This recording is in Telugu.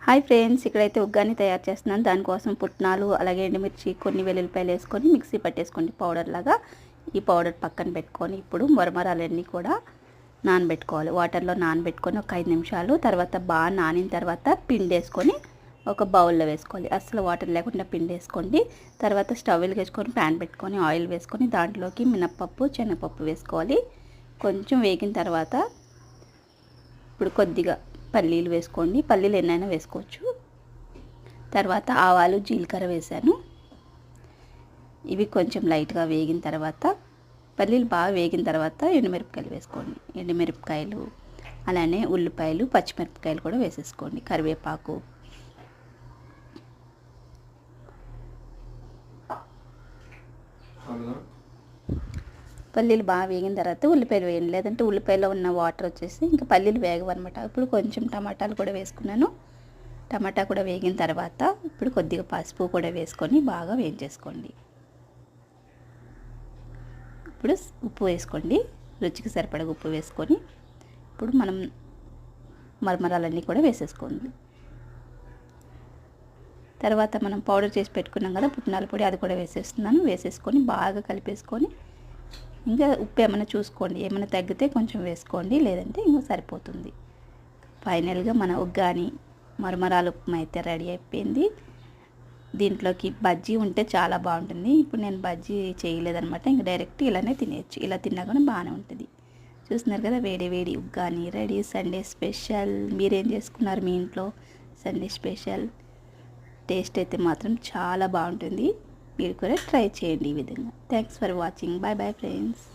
హాయ్ ఫ్రెండ్స్, ఇక్కడైతే ఉగ్గాని తయారు చేస్తున్నాను. దానికోసం పుట్నాలు అలాగే ఎండుమిర్చి కొన్ని వెల్లుల్లిపాయలు వేసుకొని మిక్సీ పట్టేసుకోండి పౌడర్ లాగా. ఈ పౌడర్ పక్కన పెట్టుకొని ఇప్పుడు మరమరాలన్నీ కూడా నానబెట్టుకోవాలి. వాటర్లో నానబెట్టుకొని ఒక 5 నిమిషాలు తర్వాత బాగా నానిన తర్వాత పిండి వేసుకొని ఒక బౌల్లో వేసుకోవాలి. అసలు వాటర్ లేకుండా పిండి వేసుకోండి. తర్వాత స్టవ్ వెలిగించుకొని ప్యాన్ పెట్టుకొని ఆయిల్ వేసుకొని దాంట్లోకి మినప్పప్పు శనగపప్పు వేసుకోవాలి. కొంచెం వేగిన తర్వాత ఇప్పుడు కొద్దిగా పల్లీలు వేసుకోండి. పల్లీలు ఎన్నైనా వేసుకోవచ్చు. తర్వాత ఆవాలు జీలకర్ర వేసాను. ఇవి కొంచెం లైట్గా వేగిన తర్వాత పల్లీలు బాగా వేగిన తర్వాత ఎండుమిరపకాయలు వేసుకోండి. ఎండుమిరపకాయలు అలానే ఉల్లిపాయలు పచ్చిమిరపకాయలు కూడా వేసేసుకోండి. కరివేపాకు పల్లీలు బాగా వేగిన తర్వాత ఉల్లిపాయలు వేయండి. లేదంటే ఉల్లిపాయలో ఉన్న వాటర్ వచ్చేసి ఇంకా పల్లీలు వేగవన్నమాట. ఇప్పుడు కొంచెం టమాటాలు కూడా వేసుకున్నాను. టమాటా కూడా వేగిన తర్వాత ఇప్పుడు కొద్దిగా పసుపు కూడా వేసుకొని బాగా వేయించేసుకోండి. ఇప్పుడు ఉప్పు వేసుకోండి. రుచికి సరిపడా ఉప్పు వేసుకొని ఇప్పుడు మనం మరమరాలన్నీ కూడా వేసేసుకోండి. తర్వాత మనం పౌడర్ చేసి పెట్టుకున్నాం కదా పుట్నాల పొడి, అది కూడా వేసేస్తున్నాను. వేసేసుకొని బాగా కలిపేసుకొని ఇంకా ఉప్పు ఏమైనా చూసుకోండి. ఏమైనా తగ్గితే కొంచెం వేసుకోండి, లేదంటే ఇంకా సరిపోతుంది. ఫైనల్గా మన ఉగ్గాని మరమరాలు ఉప్మా అయితే రెడీ అయిపోయింది. దీంట్లోకి బజ్జీ ఉంటే చాలా బాగుంటుంది. ఇప్పుడు నేను బజ్జీ చేయలేదనమాట. ఇంకా డైరెక్ట్ ఇలానే తినేయచ్చు. ఇలా తిన్నా కూడా బాగానే ఉంటుంది. చూస్తున్నారు కదా, వేడి వేడి ఉగ్గాని రెడీ. Sunday special. మీరేం చేసుకున్నారు మీ ఇంట్లో సండే స్పెషల్? టేస్ట్ అయితే మాత్రం చాలా బాగుంటుంది. మీరు కూడా ట్రై చేయండి ఈ విధంగా. Thanks for watching. Bye bye friends.